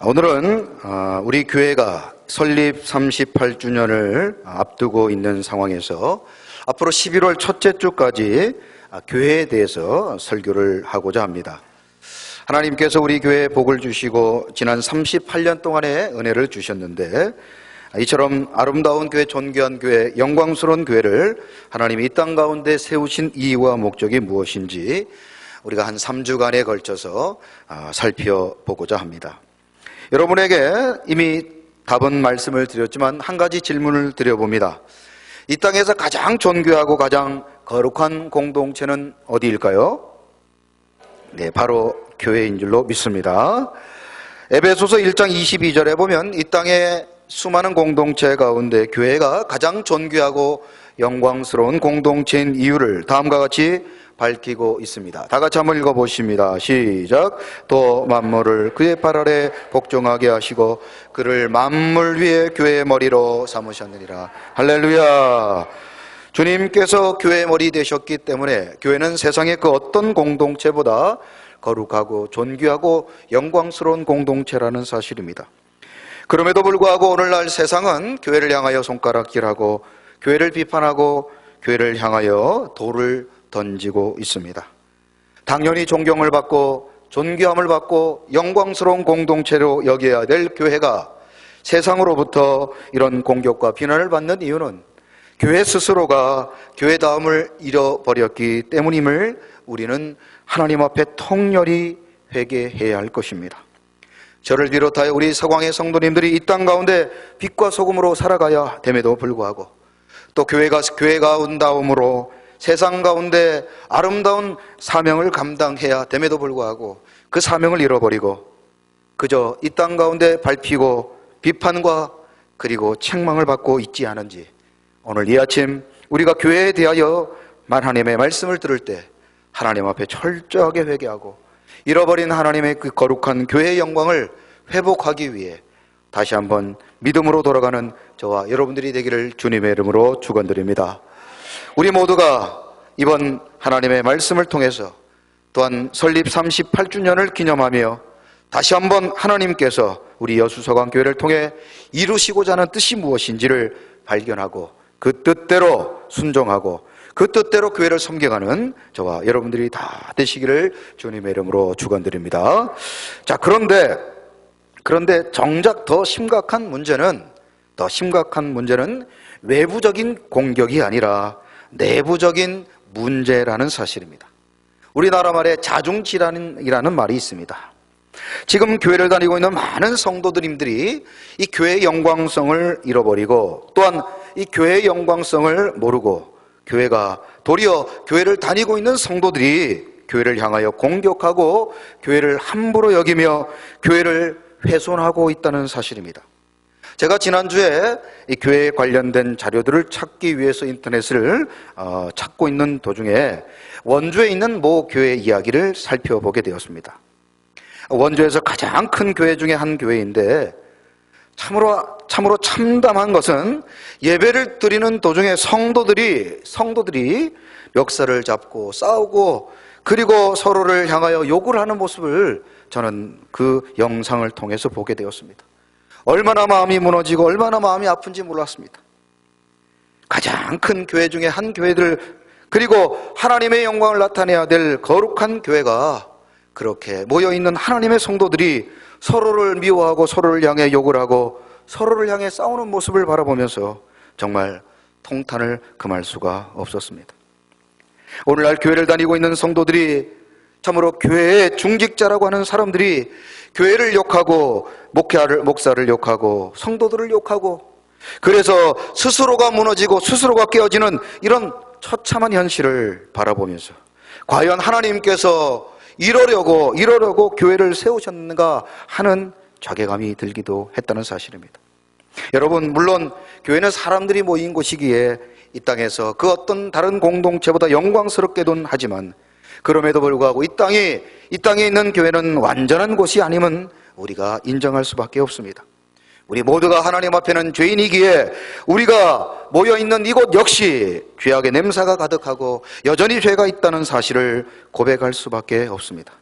오늘은 우리 교회가 설립 38주년을 앞두고 있는 상황에서 앞으로 11월 첫째 주까지 교회에 대해서 설교를 하고자 합니다. 하나님께서 우리 교회에 복을 주시고 지난 38년 동안의 은혜를 주셨는데, 이처럼 아름다운 교회, 존귀한 교회, 영광스러운 교회를 하나님이 이 땅 가운데 세우신 이유와 목적이 무엇인지 우리가 한 3주간에 걸쳐서 살펴보고자 합니다. 여러분에게 이미 답은 말씀을 드렸지만 한 가지 질문을 드려봅니다. 이 땅에서 가장 존귀하고 가장 거룩한 공동체는 어디일까요? 네, 바로 교회인 줄로 믿습니다. 에베소서 1장 22절에 보면 이 땅의 수많은 공동체 가운데 교회가 가장 존귀하고 영광스러운 공동체인 이유를 다음과 같이 밝히고 있습니다. 다 같이 한번 읽어보십니다. 시작. 또 만물을 그의 발 아래 복종하게 하시고 그를 만물 위에 교회의 머리로 삼으셨느니라. 할렐루야. 주님께서 교회의 머리 되셨기 때문에 교회는 세상의 그 어떤 공동체보다 거룩하고 존귀하고 영광스러운 공동체라는 사실입니다. 그럼에도 불구하고 오늘날 세상은 교회를 향하여 손가락질하고 교회를 비판하고 교회를 향하여 돌을 던지고 있습니다. 당연히 존경을 받고 존귀함을 받고 영광스러운 공동체로 여겨야 될 교회가 세상으로부터 이런 공격과 비난을 받는 이유는 교회 스스로가 교회다움을 잃어버렸기 때문임을 우리는 하나님 앞에 통렬히 회개해야 할 것입니다. 저를 비롯하여 우리 서광의 성도님들이 이 땅 가운데 빛과 소금으로 살아가야 됨에도 불구하고 또 교회가 온다움으로 세상 가운데 아름다운 사명을 감당해야 됨에도 불구하고 그 사명을 잃어버리고 그저 이 땅 가운데 밟히고 비판과 그리고 책망을 받고 있지 않은지, 오늘 이 아침 우리가 교회에 대하여 하나님의 말씀을 들을 때 하나님 앞에 철저하게 회개하고 잃어버린 하나님의 그 거룩한 교회의 영광을 회복하기 위해 다시 한번 믿음으로 돌아가는 저와 여러분들이 되기를 주님의 이름으로 축원드립니다. 우리 모두가 이번 하나님의 말씀을 통해서 또한 설립 38주년을 기념하며 다시 한번 하나님께서 우리 여수서광교회를 통해 이루시고자 하는 뜻이 무엇인지를 발견하고 그 뜻대로 순종하고 그 뜻대로 교회를 섬겨가는 저와 여러분들이 다 되시기를 주님의 이름으로 축원드립니다. 자, 그런데 정작 더 심각한 문제는 외부적인 공격이 아니라 내부적인 문제라는 사실입니다. 우리나라 말에 자중질환이라는 말이 있습니다. 지금 교회를 다니고 있는 많은 성도들님들이 이 교회의 영광성을 잃어버리고 또한 이 교회의 영광성을 모르고 교회가 도리어 교회를 다니고 있는 성도들이 교회를 향하여 공격하고 교회를 함부로 여기며 교회를 훼손하고 있다는 사실입니다. 제가 지난주에 이 교회에 관련된 자료들을 찾기 위해서 인터넷을 찾고 있는 도중에 원주에 있는 모 교회 이야기를 살펴보게 되었습니다. 원주에서 가장 큰 교회 중에 한 교회인데 참으로 참담한 것은 예배를 드리는 도중에 성도들이 멱살을 잡고 싸우고 그리고 서로를 향하여 욕을 하는 모습을 저는 그 영상을 통해서 보게 되었습니다. 얼마나 마음이 무너지고 얼마나 마음이 아픈지 몰랐습니다. 가장 큰 교회 중에 한 교회들, 그리고 하나님의 영광을 나타내야 될 거룩한 교회가 그렇게 모여있는 하나님의 성도들이 서로를 미워하고 서로를 향해 욕을 하고 서로를 향해 싸우는 모습을 바라보면서 정말 통탄을 금할 수가 없었습니다. 오늘날 교회를 다니고 있는 성도들이 참으로 교회의 중직자라고 하는 사람들이 교회를 욕하고 목사를 욕하고 성도들을 욕하고 그래서 스스로가 무너지고 스스로가 깨어지는 이런 처참한 현실을 바라보면서 과연 하나님께서 이러려고 교회를 세우셨는가 하는 자괴감이 들기도 했다는 사실입니다. 여러분, 물론 교회는 사람들이 모인 곳이기에 이 땅에서 그 어떤 다른 공동체보다 영광스럽게도 하지만 그럼에도 불구하고 이 땅에 있는 교회는 완전한 곳이 아님은 우리가 인정할 수밖에 없습니다. 우리 모두가 하나님 앞에는 죄인이기에 우리가 모여있는 이곳 역시 죄악의 냄새가 가득하고 여전히 죄가 있다는 사실을 고백할 수밖에 없습니다.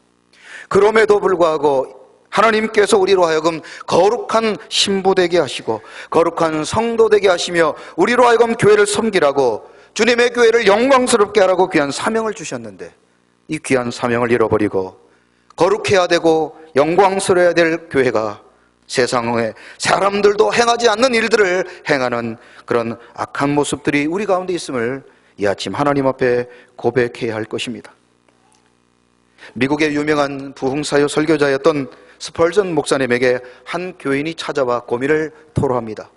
그럼에도 불구하고 하나님께서 우리로 하여금 거룩한 신부 되게 하시고 거룩한 성도 되게 하시며 우리로 하여금 교회를 섬기라고, 주님의 교회를 영광스럽게 하라고 귀한 사명을 주셨는데, 이 귀한 사명을 잃어버리고 거룩해야 되고 영광스러워야 될 교회가 세상에 사람들도 행하지 않는 일들을 행하는 그런 악한 모습들이 우리 가운데 있음을 이 아침 하나님 앞에 고백해야 할 것입니다. 미국의 유명한 부흥사요 설교자였던 스펄전 목사님에게 한 교인이 찾아와 고민을 토로합니다.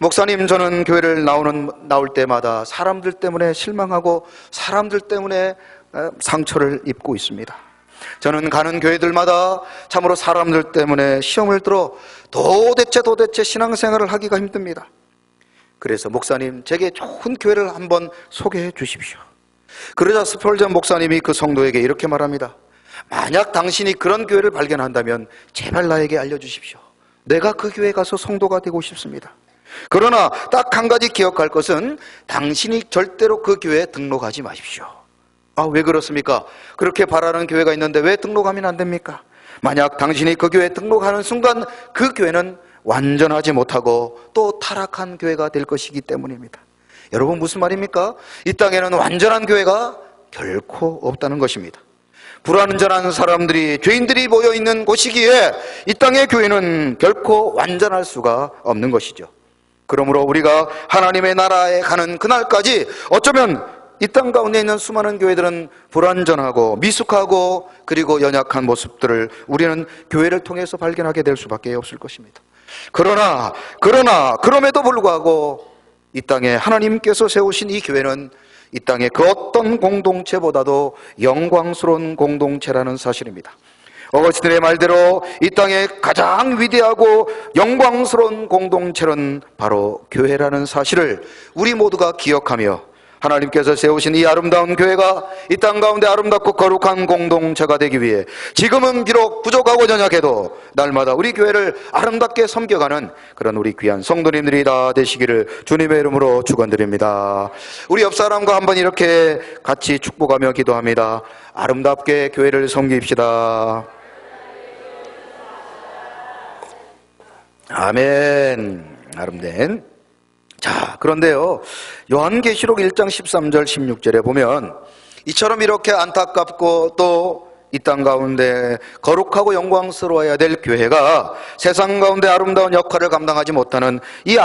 목사님, 저는 교회를 나올 때마다 사람들 때문에 실망하고 사람들 때문에 상처를 입고 있습니다. 저는 가는 교회들마다 참으로 사람들 때문에 시험을 들어 도대체 신앙생활을 하기가 힘듭니다. 그래서 목사님, 제게 좋은 교회를 한번 소개해 주십시오. 그러자 스펄전 목사님이 그 성도에게 이렇게 말합니다. 만약 당신이 그런 교회를 발견한다면 제발 나에게 알려주십시오. 내가 그 교회에 가서 성도가 되고 싶습니다. 그러나 딱 한 가지 기억할 것은 당신이 절대로 그 교회에 등록하지 마십시오. 왜 그렇습니까? 그렇게 바라는 교회가 있는데 왜 등록하면 안 됩니까? 만약 당신이 그 교회에 등록하는 순간 그 교회는 완전하지 못하고 또 타락한 교회가 될 것이기 때문입니다. 여러분, 무슨 말입니까? 이 땅에는 완전한 교회가 결코 없다는 것입니다. 불완전한 사람들이, 죄인들이 모여있는 곳이기에 이 땅의 교회는 결코 완전할 수가 없는 것이죠. 그러므로 우리가 하나님의 나라에 가는 그날까지 어쩌면 이 땅 가운데 있는 수많은 교회들은 불완전하고 미숙하고 그리고 연약한 모습들을 우리는 교회를 통해서 발견하게 될 수밖에 없을 것입니다. 그럼에도 불구하고 이 땅에 하나님께서 세우신 이 교회는 이 땅의 그 어떤 공동체보다도 영광스러운 공동체라는 사실입니다. 어거스틴의 말대로 이 땅의 가장 위대하고 영광스러운 공동체는 바로 교회라는 사실을 우리 모두가 기억하며 하나님께서 세우신 이 아름다운 교회가 이 땅 가운데 아름답고 거룩한 공동체가 되기 위해 지금은 비록 부족하고 연약해도 날마다 우리 교회를 아름답게 섬겨가는 그런 우리 귀한 성도님들이 다 되시기를 주님의 이름으로 축원드립니다. 우리 옆 사람과 한번 이렇게 같이 축복하며 기도합니다. 아름답게 교회를 섬깁시다. 아멘. 아름된. 자, 그런데요, 요한계시록 1장 13절 16절에 보면 이처럼 이렇게 안타깝고 또 이 땅 가운데 거룩하고 영광스러워야 될 교회가 세상 가운데 아름다운 역할을 감당하지 못하는 이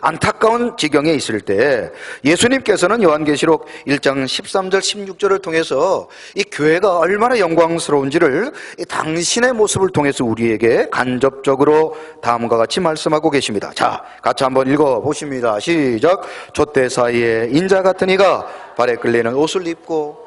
안타까운 지경에 있을 때 예수님께서는 요한계시록 1장 13절 16절을 통해서 이 교회가 얼마나 영광스러운지를 당신의 모습을 통해서 우리에게 간접적으로 다음과 같이 말씀하고 계십니다. 자, 같이 한번 읽어보십니다. 시작. 촛대 사이에 인자 같은 이가 발에 끌리는 옷을 입고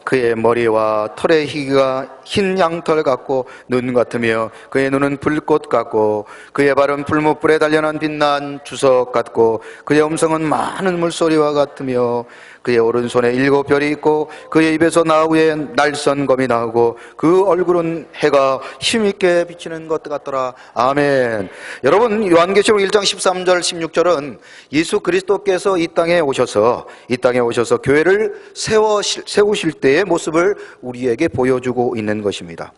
그의 머리와 털의 희기가 흰 양털 같고 눈 같으며 그의 눈은 불꽃 같고 그의 발은 풀무불에 단련한 빛난 주석 같고 그의 음성은 많은 물소리와 같으며 그의 오른손에 7별이 있고 그의 입에서 나후에 날선검이 나오고 그 얼굴은 해가 힘있게 비치는 것 같더라. 아멘. 여러분, 요한계시록 1장 13절 16절은 예수 그리스도께서 이 땅에 오셔서 교회를 세우실 때의 모습을 우리에게 보여주고 있는 것입니다.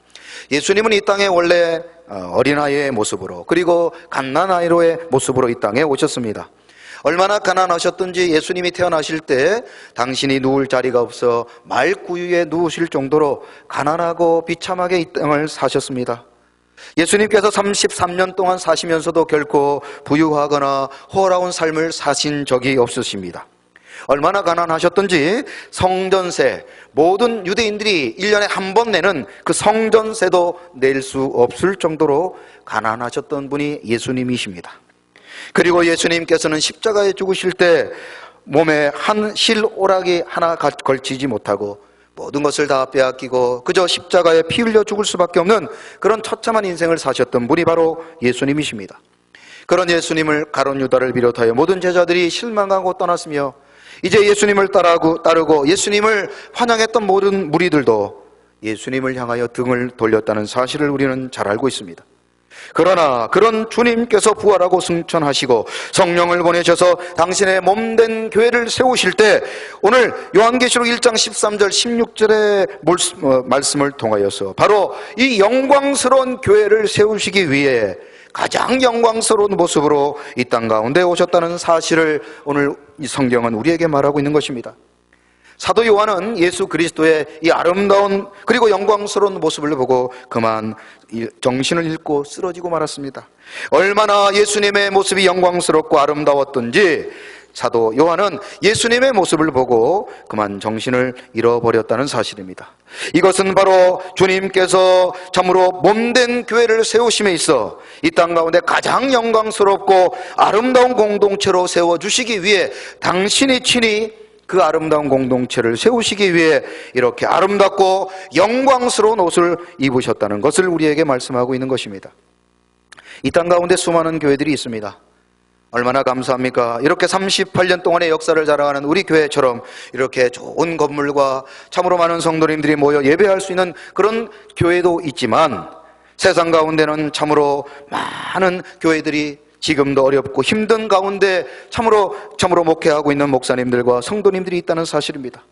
예수님은 이 땅에 원래 어린아이의 모습으로 그리고 갓난아이로의 모습으로 이 땅에 오셨습니다. 얼마나 가난하셨던지 예수님이 태어나실 때 당신이 누울 자리가 없어 말구유에 누우실 정도로 가난하고 비참하게 이 땅을 사셨습니다. 예수님께서 33년 동안 사시면서도 결코 부유하거나 호화로운 삶을 사신 적이 없으십니다. 얼마나 가난하셨던지 성전세, 모든 유대인들이 1년에 한 번 내는 그 성전세도 낼 수 없을 정도로 가난하셨던 분이 예수님이십니다. 그리고 예수님께서는 십자가에 죽으실 때 몸에 한 실오락이 하나 걸치지 못하고 모든 것을 다 빼앗기고 그저 십자가에 피 흘려 죽을 수밖에 없는 그런 처참한 인생을 사셨던 분이 바로 예수님이십니다. 그런 예수님을 가룟 유다를 비롯하여 모든 제자들이 실망하고 떠났으며 이제 예수님을 따르고 예수님을 환영했던 모든 무리들도 예수님을 향하여 등을 돌렸다는 사실을 우리는 잘 알고 있습니다. 그러나 그런 주님께서 부활하고 승천하시고 성령을 보내셔서 당신의 몸된 교회를 세우실 때 오늘 요한계시록 1장 13절 16절의 말씀을 통하여서 바로 이 영광스러운 교회를 세우시기 위해 가장 영광스러운 모습으로 이 땅 가운데 오셨다는 사실을 오늘 이 성경은 우리에게 말하고 있는 것입니다. 사도 요한은 예수 그리스도의 이 아름다운 그리고 영광스러운 모습을 보고 그만 정신을 잃고 쓰러지고 말았습니다. 얼마나 예수님의 모습이 영광스럽고 아름다웠던지 사도 요한은 예수님의 모습을 보고 그만 정신을 잃어버렸다는 사실입니다. 이것은 바로 주님께서 참으로 몸된 교회를 세우심에 있어 이 땅 가운데 가장 영광스럽고 아름다운 공동체로 세워주시기 위해 당신이 친히 그 아름다운 공동체를 세우시기 위해 이렇게 아름답고 영광스러운 옷을 입으셨다는 것을 우리에게 말씀하고 있는 것입니다. 이 땅 가운데 수많은 교회들이 있습니다. 얼마나 감사합니까? 이렇게 38년 동안의 역사를 자랑하는 우리 교회처럼 이렇게 좋은 건물과 참으로 많은 성도님들이 모여 예배할 수 있는 그런 교회도 있지만 세상 가운데는 참으로 많은 교회들이 지금도 어렵고 힘든 가운데 참으로 목회하고 있는 목사님들과 성도님들이 있다는 사실입니다.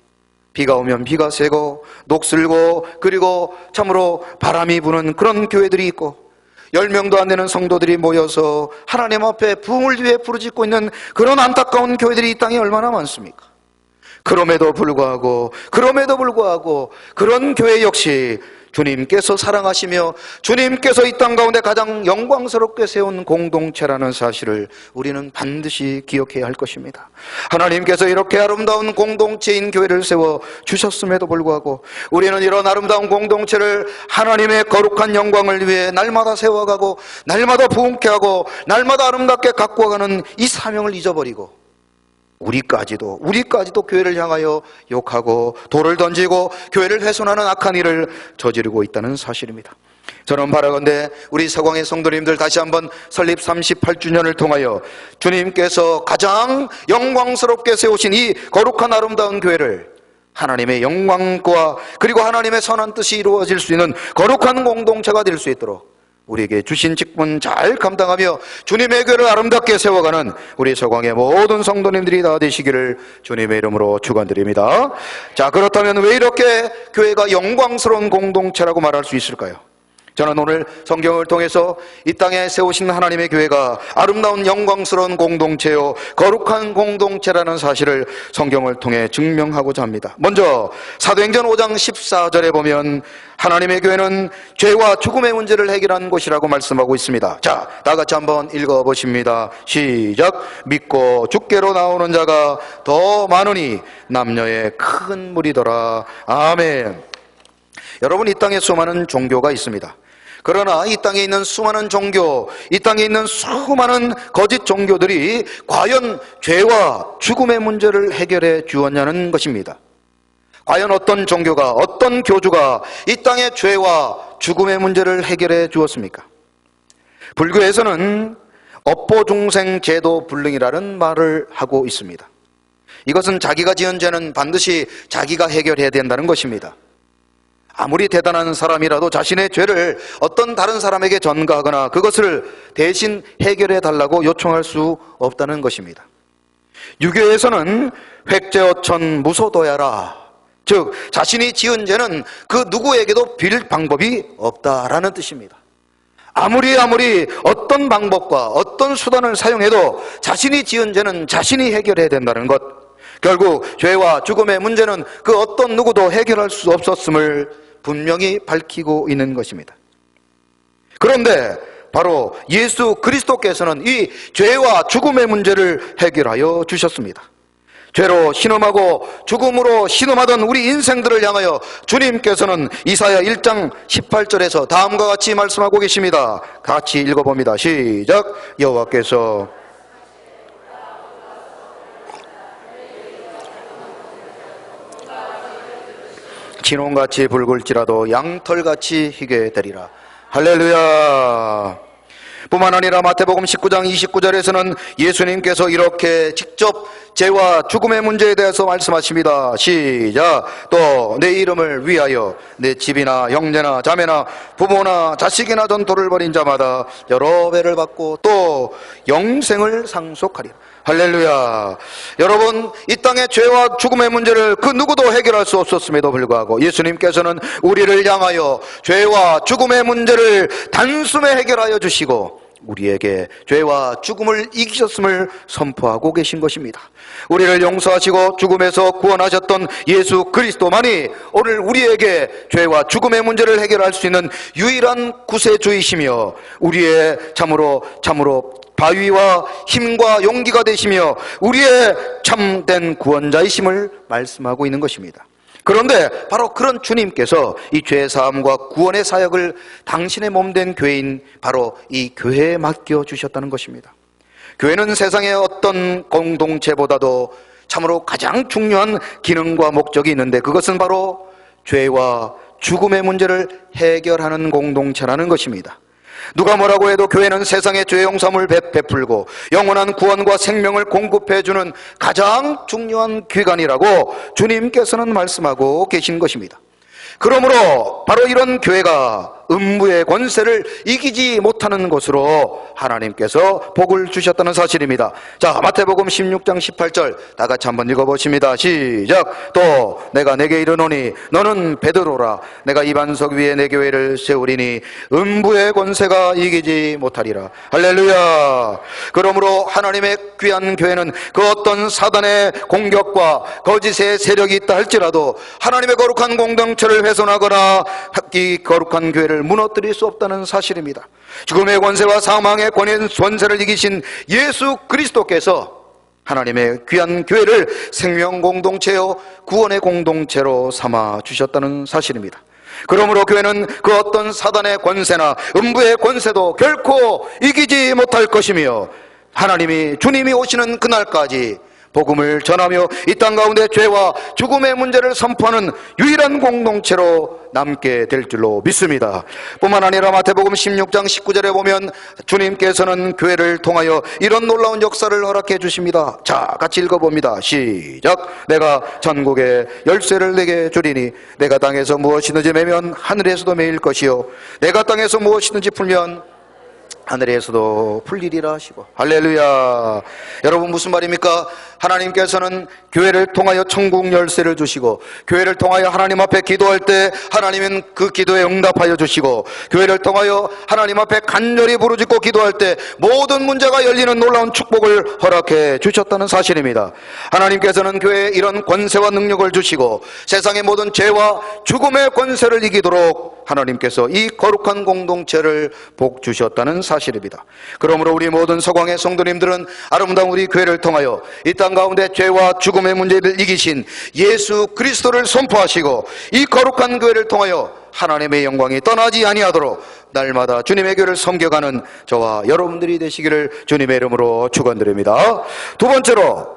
비가 오면 비가 새고 녹슬고 그리고 참으로 바람이 부는 그런 교회들이 있고 10명도 안 되는 성도들이 모여서 하나님 앞에 부흥을 위해 부르짖고 있는 그런 안타까운 교회들이 이 땅에 얼마나 많습니까? 그럼에도 불구하고 그런 교회 역시 주님께서 사랑하시며 주님께서 이 땅 가운데 가장 영광스럽게 세운 공동체라는 사실을 우리는 반드시 기억해야 할 것입니다. 하나님께서 이렇게 아름다운 공동체인 교회를 세워 주셨음에도 불구하고 우리는 이런 아름다운 공동체를 하나님의 거룩한 영광을 위해 날마다 세워가고 날마다 부흥케 하고 날마다 아름답게 갖고 가는 이 사명을 잊어버리고 우리까지도 교회를 향하여 욕하고 돌을 던지고 교회를 훼손하는 악한 일을 저지르고 있다는 사실입니다. 저는 바라건대 우리 서광의 성도님들 다시 한번 설립 38주년을 통하여 주님께서 가장 영광스럽게 세우신 이 거룩한 아름다운 교회를 하나님의 영광과 그리고 하나님의 선한 뜻이 이루어질 수 있는 거룩한 공동체가 될 수 있도록 우리에게 주신 직분 잘 감당하며 주님의 교회를 아름답게 세워가는 우리 서광의 모든 성도님들이 다 되시기를 주님의 이름으로 축원드립니다. 자, 그렇다면 왜 이렇게 교회가 영광스러운 공동체라고 말할 수 있을까요? 저는 오늘 성경을 통해서 이 땅에 세우신 하나님의 교회가 아름다운 영광스러운 공동체요 거룩한 공동체라는 사실을 성경을 통해 증명하고자 합니다. 먼저 사도행전 5장 14절에 보면 하나님의 교회는 죄와 죽음의 문제를 해결하는 곳이라고 말씀하고 있습니다. 자, 다 같이 한번 읽어보십니다. 시작. 믿고 죽게로 나오는 자가 더 많으니 남녀의 큰 무리더라. 아멘. 여러분, 이 땅에 수많은 종교가 있습니다. 그러나 이 땅에 있는 수많은 종교, 이 땅에 있는 수많은 거짓 종교들이 과연 죄와 죽음의 문제를 해결해 주었냐는 것입니다. 과연 어떤 종교가, 어떤 교주가 이 땅의 죄와 죽음의 문제를 해결해 주었습니까? 불교에서는 업보중생 제도 불능이라는 말을 하고 있습니다. 이것은 자기가 지은 죄는 반드시 자기가 해결해야 된다는 것입니다. 아무리 대단한 사람이라도 자신의 죄를 어떤 다른 사람에게 전가하거나 그것을 대신 해결해 달라고 요청할 수 없다는 것입니다. 유교에서는 획죄어천 무소도야라, 즉 자신이 지은 죄는 그 누구에게도 빌 방법이 없다라는 뜻입니다. 아무리 어떤 방법과 어떤 수단을 사용해도 자신이 지은 죄는 자신이 해결해야 된다는 것, 결국 죄와 죽음의 문제는 그 어떤 누구도 해결할 수 없었음을 분명히 밝히고 있는 것입니다. 그런데 바로 예수 그리스도께서는 이 죄와 죽음의 문제를 해결하여 주셨습니다. 죄로 신음하고 죽음으로 신음하던 우리 인생들을 향하여 주님께서는 이사야 1장 18절에서 다음과 같이 말씀하고 계십니다. 같이 읽어봅니다. 시작. 여호와께서 진홍같이 붉을지라도 양털같이 희게 되리라. 할렐루야. 뿐만 아니라 마태복음 19장 29절에서는 예수님께서 이렇게 직접 죄와 죽음의 문제에 대해서 말씀하십니다. 시작. 또 내 이름을 위하여 내 집이나 형제나 자매나 부모나 자식이나 전토를 벌인 자마다 여러 배를 받고 또 영생을 상속하리라. 할렐루야. 여러분, 이 땅의 죄와 죽음의 문제를 그 누구도 해결할 수 없었음에도 불구하고 예수님께서는 우리를 향하여 죄와 죽음의 문제를 단숨에 해결하여 주시고 우리에게 죄와 죽음을 이기셨음을 선포하고 계신 것입니다. 우리를 용서하시고 죽음에서 구원하셨던 예수 그리스도만이 오늘 우리에게 죄와 죽음의 문제를 해결할 수 있는 유일한 구세주이시며 우리의 참으로 바위와 힘과 용기가 되시며 우리의 참된 구원자이심을 말씀하고 있는 것입니다. 그런데 바로 그런 주님께서 이 죄사함과 구원의 사역을 당신의 몸된 교회인 바로 이 교회에 맡겨주셨다는 것입니다. 교회는 세상의 어떤 공동체보다도 참으로 가장 중요한 기능과 목적이 있는데 그것은 바로 죄와 죽음의 문제를 해결하는 공동체라는 것입니다. 누가 뭐라고 해도 교회는 세상의 죄 용서를 베풀고 영원한 구원과 생명을 공급해주는 가장 중요한 기관이라고 주님께서는 말씀하고 계신 것입니다. 그러므로 바로 이런 교회가 음부의 권세를 이기지 못하는 것으로 하나님께서 복을 주셨다는 사실입니다. 자, 마태복음 16장 18절 다 같이 한번 읽어보십니다. 시작. 또 내가 내게 이르노니 너는 베드로라. 내가 이 반석 위에 내 교회를 세우리니 음부의 권세가 이기지 못하리라. 할렐루야. 그러므로 하나님의 귀한 교회는 그 어떤 사단의 공격과 거짓의 세력이 있다 할지라도 하나님의 거룩한 공동체를 훼손하거나 이 거룩한 교회를 무너뜨릴 수 없다는 사실입니다. 죽음의 권세와 사망의 권세를 이기신 예수 그리스도께서 하나님의 귀한 교회를 생명 공동체요 구원의 공동체로 삼아 주셨다는 사실입니다. 그러므로 교회는 그 어떤 사단의 권세나 음부의 권세도 결코 이기지 못할 것이며 주님이 오시는 그날까지 복음을 전하며 이 땅 가운데 죄와 죽음의 문제를 선포하는 유일한 공동체로 남게 될 줄로 믿습니다. 뿐만 아니라 마태복음 16장 19절에 보면 주님께서는 교회를 통하여 이런 놀라운 역사를 허락해 주십니다. 자, 같이 읽어봅니다. 시작. 내가 전국에 열쇠를 내게 주리니 내가 땅에서 무엇이든지 매면 하늘에서도 매일 것이요 내가 땅에서 무엇이든지 풀면 하늘에서도 풀리리라 하시고. 할렐루야. 여러분, 무슨 말입니까? 하나님께서는 교회를 통하여 천국 열쇠를 주시고 교회를 통하여 하나님 앞에 기도할 때 하나님은 그 기도에 응답하여 주시고 교회를 통하여 하나님 앞에 간절히 부르짖고 기도할 때 모든 문제가 열리는 놀라운 축복을 허락해 주셨다는 사실입니다. 하나님께서는 교회에 이런 권세와 능력을 주시고 세상의 모든 죄와 죽음의 권세를 이기도록 하나님께서 이 거룩한 공동체를 복 주셨다는 사실입니다. 그러므로 우리 모든 서광의 성도님들은 아름다운 우리 교회를 통하여 이 땅 가운데 죄와 죽음의 문제를 이기신 예수 그리스도를 선포하시고 이 거룩한 교회를 통하여 하나님의 영광이 떠나지 아니하도록 날마다 주님의 교회를 섬겨가는 저와 여러분들이 되시기를 주님의 이름으로 축원드립니다. 두 번째로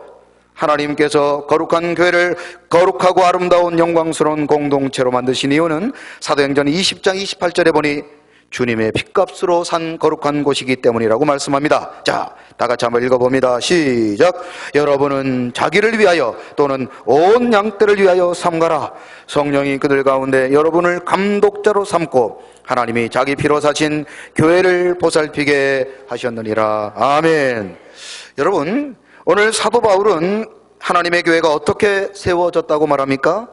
하나님께서 거룩한 교회를 거룩하고 아름다운 영광스러운 공동체로 만드신 이유는 사도행전 20장 28절에 보니 주님의 핏값으로 산 거룩한 곳이기 때문이라고 말씀합니다. 자, 다 같이 한번 읽어봅니다. 시작. 여러분은 자기를 위하여 또는 온 양떼를 위하여 삼가라. 성령이 그들 가운데 여러분을 감독자로 삼고 하나님이 자기 피로 사신 교회를 보살피게 하셨느니라. 아멘. 여러분, 오늘 사도 바울은 하나님의 교회가 어떻게 세워졌다고 말합니까?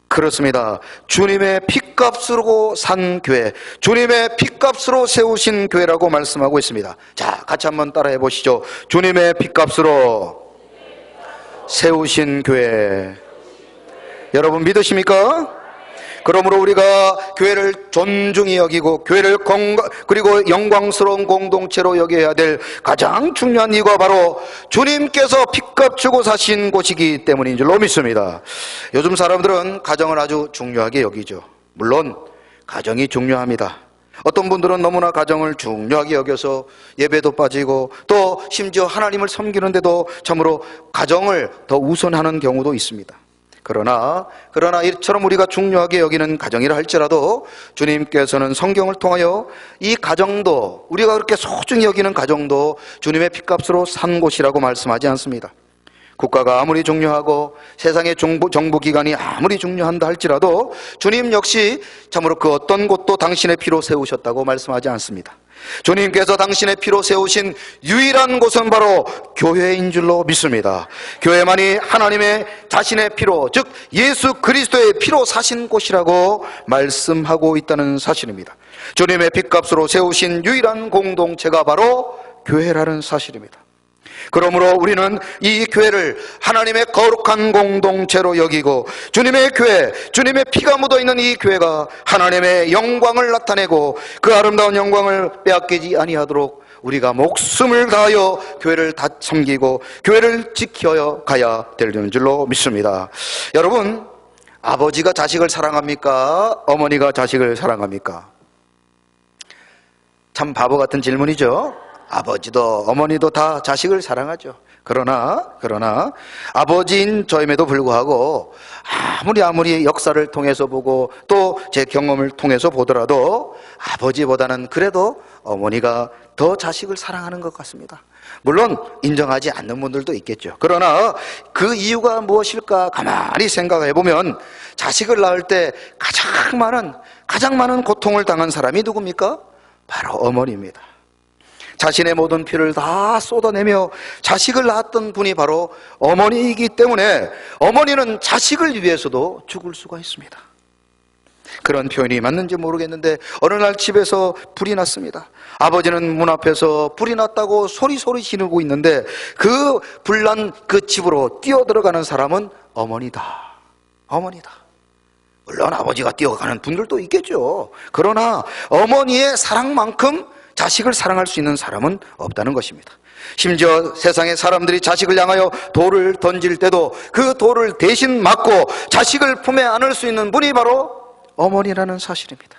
그렇습니다. 주님의 핏값으로 산 교회, 주님의 핏값으로 세우신 교회라고 말씀하고 있습니다. 자, 같이 한번 따라해 보시죠. 주님의 핏값으로 세우신 교회. 여러분 믿으십니까? 그러므로 우리가 교회를 존중히 여기고 교회를 그리고 영광스러운 공동체로 여겨야 될 가장 중요한 이유가 바로 주님께서 핏값 주고 사신 곳이기 때문인 줄로 믿습니다. 요즘 사람들은 가정을 아주 중요하게 여기죠. 물론 가정이 중요합니다. 어떤 분들은 너무나 가정을 중요하게 여겨서 예배도 빠지고 또 심지어 하나님을 섬기는데도 참으로 가정을 더 우선하는 경우도 있습니다. 그러나 이처럼 우리가 중요하게 여기는 가정이라 할지라도 주님께서는 성경을 통하여 이 가정도, 우리가 그렇게 소중히 여기는 가정도 주님의 핏값으로 산 곳이라고 말씀하지 않습니다. 국가가 아무리 중요하고 세상의 정부기관이 아무리 중요한다 할지라도 주님 역시 참으로 그 어떤 곳도 당신의 피로 세우셨다고 말씀하지 않습니다. 주님께서 당신의 피로 세우신 유일한 곳은 바로 교회인 줄로 믿습니다. 교회만이 하나님의 자신의 피로, 즉 예수 그리스도의 피로 사신 곳이라고 말씀하고 있다는 사실입니다. 주님의 핏값으로 세우신 유일한 공동체가 바로 교회라는 사실입니다. 그러므로 우리는 이 교회를 하나님의 거룩한 공동체로 여기고, 주님의 교회, 주님의 피가 묻어있는 이 교회가 하나님의 영광을 나타내고 그 아름다운 영광을 빼앗기지 아니하도록 우리가 목숨을 다하여 교회를 다 섬기고 교회를 지켜야 가야 되는 줄로 믿습니다. 여러분, 아버지가 자식을 사랑합니까? 어머니가 자식을 사랑합니까? 참 바보 같은 질문이죠. 아버지도 어머니도 다 자식을 사랑하죠. 그러나 아버지인 저임에도 불구하고 아무리 역사를 통해서 보고 또 제 경험을 통해서 보더라도 아버지보다는 그래도 어머니가 더 자식을 사랑하는 것 같습니다. 물론 인정하지 않는 분들도 있겠죠. 그러나 그 이유가 무엇일까 가만히 생각해 보면 자식을 낳을 때 가장 많은 고통을 당한 사람이 누굽니까? 바로 어머니입니다. 자신의 모든 피를 다 쏟아내며 자식을 낳았던 분이 바로 어머니이기 때문에 어머니는 자식을 위해서도 죽을 수가 있습니다. 그런 표현이 맞는지 모르겠는데 어느 날 집에서 불이 났습니다. 아버지는 문 앞에서 불이 났다고 소리 지르고 있는데 그 불난 그 집으로 뛰어들어가는 사람은 어머니다. 물론 아버지가 뛰어가는 분들도 있겠죠. 그러나 어머니의 사랑만큼 자식을 사랑할 수 있는 사람은 없다는 것입니다. 심지어 세상의 사람들이 자식을 향하여 돌을 던질 때도 그 돌을 대신 맞고 자식을 품에 안을 수 있는 분이 바로 어머니라는 사실입니다.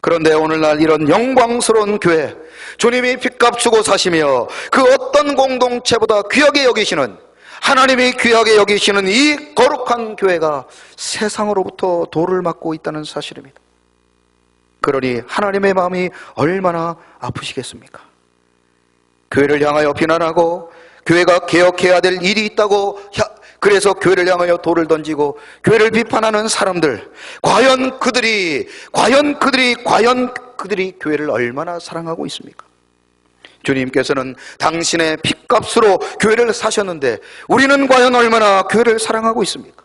그런데 오늘날 이런 영광스러운 교회, 주님이 핏값 주고 사시며 그 어떤 공동체보다 귀하게 여기시는, 하나님이 귀하게 여기시는 이 거룩한 교회가 세상으로부터 돌을 맞고 있다는 사실입니다. 그러니 하나님의 마음이 얼마나 아프시겠습니까? 교회를 향하여 비난하고 교회가 개혁해야 될 일이 있다고 그래서 교회를 향하여 돌을 던지고 교회를 비판하는 사람들, 과연 그들이 교회를 얼마나 사랑하고 있습니까? 주님께서는 당신의 핏값으로 교회를 사셨는데 우리는 과연 얼마나 교회를 사랑하고 있습니까?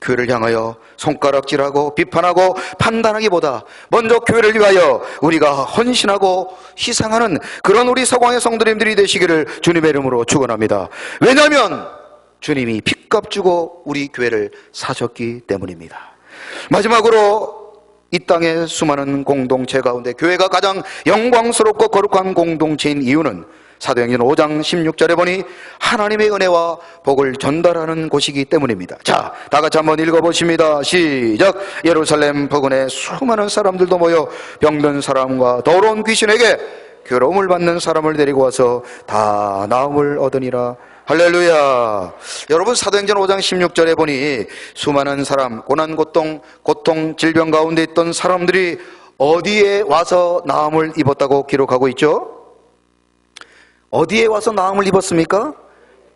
교회를 향하여 손가락질하고 비판하고 판단하기보다 먼저 교회를 위하여 우리가 헌신하고 희생하는 그런 우리 서광의 성도님들이 되시기를 주님의 이름으로 축원합니다. 왜냐하면 주님이 핏값 주고 우리 교회를 사셨기 때문입니다. 마지막으로 이 땅의 수많은 공동체 가운데 교회가 가장 영광스럽고 거룩한 공동체인 이유는 사도행전 5장 16절에 보니 하나님의 은혜와 복을 전달하는 곳이기 때문입니다. 자, 다 같이 한번 읽어보십니다. 시작. 예루살렘 부근에 수많은 사람들도 모여 병든 사람과 더러운 귀신에게 괴로움을 받는 사람을 데리고 와서 다 나음을 얻으니라. 할렐루야. 여러분, 사도행전 5장 16절에 보니 수많은 사람, 고난, 고통, 질병 가운데 있던 사람들이 어디에 와서 나음을 입었다고 기록하고 있죠? 어디에 와서 나음을 입었습니까?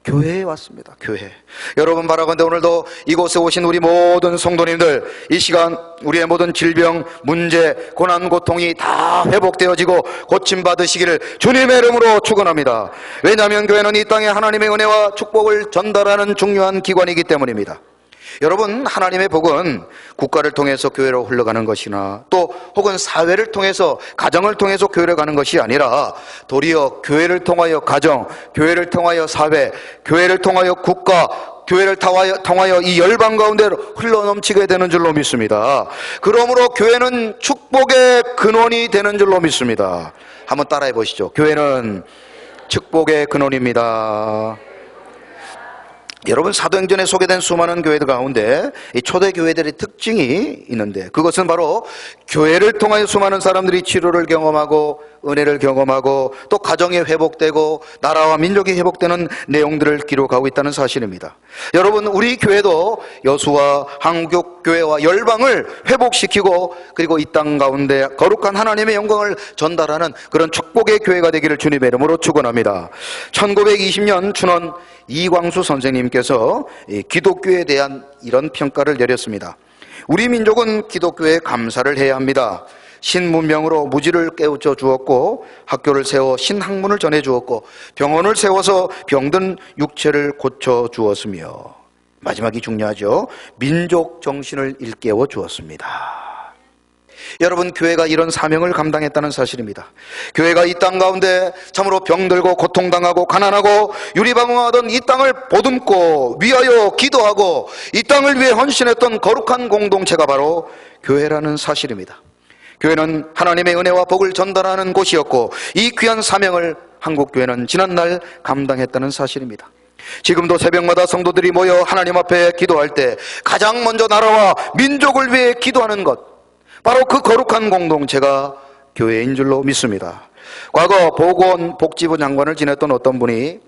교회에 왔습니다. 교회. 여러분, 바라건대 오늘도 이곳에 오신 우리 모든 성도님들, 이 시간 우리의 모든 질병, 문제, 고난, 고통이 다 회복되어지고 고침받으시기를 주님의 이름으로 축원합니다. 왜냐하면 교회는 이 땅에 하나님의 은혜와 축복을 전달하는 중요한 기관이기 때문입니다. 여러분, 하나님의 복은 국가를 통해서 교회로 흘러가는 것이나 또 혹은 사회를 통해서, 가정을 통해서 교회로 가는 것이 아니라 도리어 교회를 통하여 가정, 교회를 통하여 사회, 교회를 통하여 국가, 교회를 통하여 이 열방 가운데 흘러넘치게 되는 줄로 믿습니다. 그러므로 교회는 축복의 근원이 되는 줄로 믿습니다. 한번 따라해 보시죠. 교회는 축복의 근원입니다. 여러분, 사도행전에 소개된 수많은 교회들 가운데 이 초대 교회들의 특징이 있는데, 그것은 바로 교회를 통하여 수많은 사람들이 치료를 경험하고 은혜를 경험하고 또 가정이 회복되고 나라와 민족이 회복되는 내용들을 기록하고 있다는 사실입니다. 여러분, 우리 교회도 여수와 한국 교회와 열방을 회복시키고 그리고 이 땅 가운데 거룩한 하나님의 영광을 전달하는 그런 축복의 교회가 되기를 주님의 이름으로 축원합니다. 1920년 춘원 이광수 선생님께서 기독교에 대한 이런 평가를 내렸습니다. 우리 민족은 기독교에 감사를 해야 합니다. 신문명으로 무지를 깨우쳐 주었고, 학교를 세워 신학문을 전해 주었고, 병원을 세워서 병든 육체를 고쳐 주었으며, 마지막이 중요하죠. 민족 정신을 일깨워 주었습니다. 여러분, 교회가 이런 사명을 감당했다는 사실입니다. 교회가 이 땅 가운데 참으로 병들고 고통당하고 가난하고 유리방황하던 이 땅을 보듬고 위하여 기도하고 이 땅을 위해 헌신했던 거룩한 공동체가 바로 교회라는 사실입니다. 교회는 하나님의 은혜와 복을 전달하는 곳이었고, 이 귀한 사명을 한국교회는 지난날 감당했다는 사실입니다. 지금도 새벽마다 성도들이 모여 하나님 앞에 기도할 때 가장 먼저 나라와 민족을 위해 기도하는 것, 바로 그 거룩한 공동체가 교회인 줄로 믿습니다. 과거 보건복지부 장관을 지냈던 어떤 분이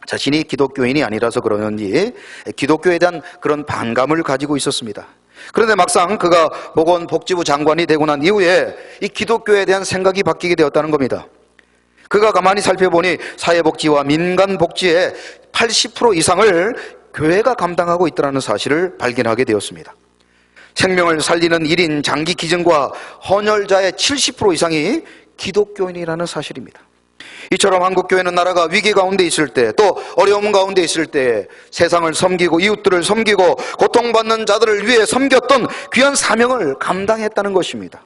자신이 기독교인이 아니라서 그러는지 기독교에 대한 그런 반감을 가지고 있었습니다. 그런데 막상 그가 보건복지부 장관이 되고 난 이후에 이 기독교에 대한 생각이 바뀌게 되었다는 겁니다. 그가 가만히 살펴보니 사회복지와 민간복지의 80% 이상을 교회가 감당하고 있다는 사실을 발견하게 되었습니다. 생명을 살리는 1인 장기 기증과 헌혈자의 70% 이상이 기독교인이라는 사실입니다. 이처럼 한국교회는 나라가 위기 가운데 있을 때, 또 어려움 가운데 있을 때 세상을 섬기고 이웃들을 섬기고 고통받는 자들을 위해 섬겼던 귀한 사명을 감당했다는 것입니다.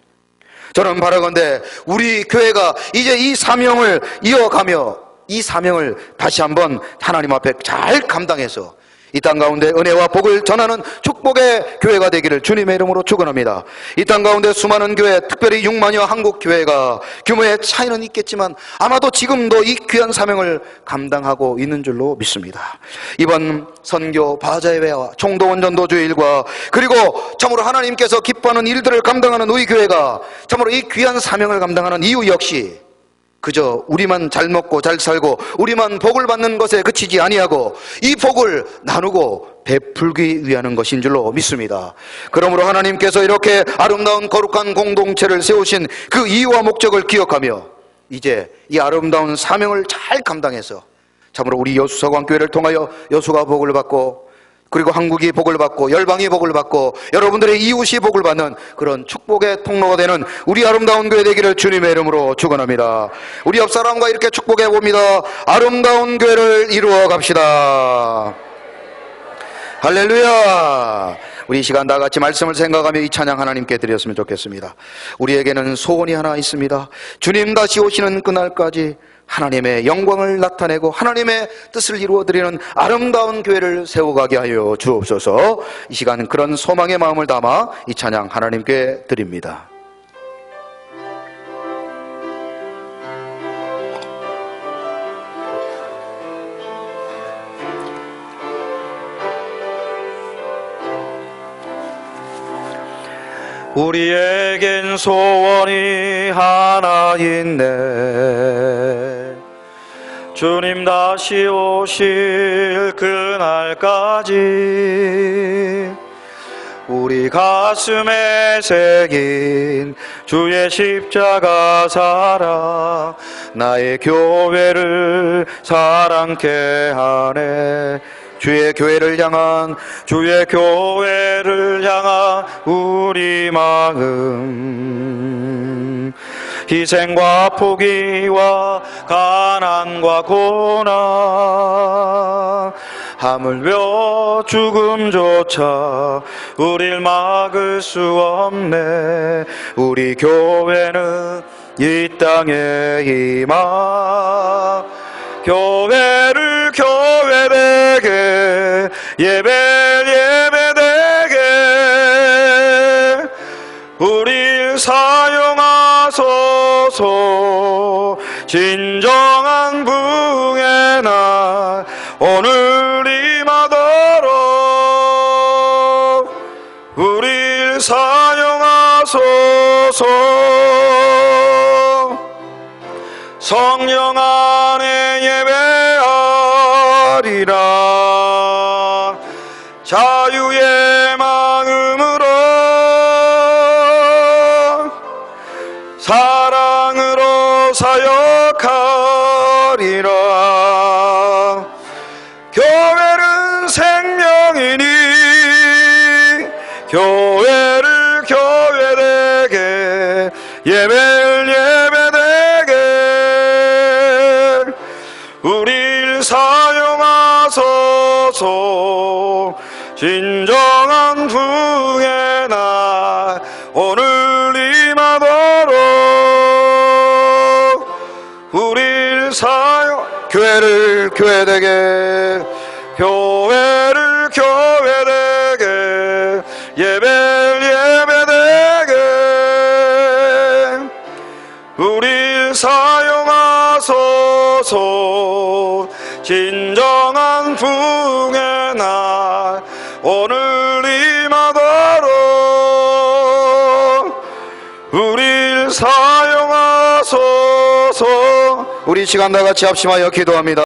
저는 바라건대 우리 교회가 이제 이 사명을 이어가며 이 사명을 다시 한번 하나님 앞에 잘 감당해서 이 땅 가운데 은혜와 복을 전하는 축복의 교회가 되기를 주님의 이름으로 축원합니다. 이 땅 가운데 수많은 교회, 특별히 6만여 한국 교회가 규모의 차이는 있겠지만 아마도 지금도 이 귀한 사명을 감당하고 있는 줄로 믿습니다. 이번 선교 바자회와 총동원 전도주일과 그리고 참으로 하나님께서 기뻐하는 일들을 감당하는 우리 교회가 참으로 이 귀한 사명을 감당하는 이유 역시 그저 우리만 잘 먹고 잘 살고 우리만 복을 받는 것에 그치지 아니하고 이 복을 나누고 베풀기 위한 것인 줄로 믿습니다. 그러므로 하나님께서 이렇게 아름다운 거룩한 공동체를 세우신 그 이유와 목적을 기억하며 이제 이 아름다운 사명을 잘 감당해서 참으로 우리 여수서광교회를 통하여 여수가 복을 받고 그리고 한국이 복을 받고 열방이 복을 받고 여러분들의 이웃이 복을 받는 그런 축복의 통로가 되는 우리 아름다운 교회 되기를 주님의 이름으로 축원합니다. 우리 옆 사람과 이렇게 축복해 봅니다. 아름다운 교회를 이루어 갑시다. 할렐루야. 우리 이 시간 다 같이 말씀을 생각하며 이 찬양 하나님께 드렸으면 좋겠습니다. 우리에게는 소원이 하나 있습니다. 주님 다시 오시는 그날까지 하나님의 영광을 나타내고 하나님의 뜻을 이루어드리는 아름다운 교회를 세워가게 하여 주옵소서. 이 시간 그런 소망의 마음을 담아 이 찬양 하나님께 드립니다. 우리에겐 소원이 하나 있네. 주님 다시 오실 그날까지 우리 가슴에 새긴 주의 십자가 사랑 나의 교회를 사랑케 하네. 주의 교회를 향한 우리 마음 희생과 포기와 가난과 고난 하물며 죽음조차 우릴 막을 수 없네. 우리 교회는 이 땅의 희망 교회를 교회되게 예배되게 우릴 사용하소서. 진정한 부흥의 날 오늘 이 마다 사용하소서. 성령 안에 예배하리라. 자유의 마음으로 사랑으로 사역하리라. 교회는 생명이니 교회를 교회되게 예배를 예배되게 우릴 사용하소서. 진정한 부흥의 날 오늘 임하도록 우릴 교회를 교회되게 교회를 교회되게 예배를 예배되게 우릴 사용하소서. 진정한 부흥의 날 오늘 임하도록 우릴 사용하소서. 우리 시간 다 같이 합심하여 기도합니다.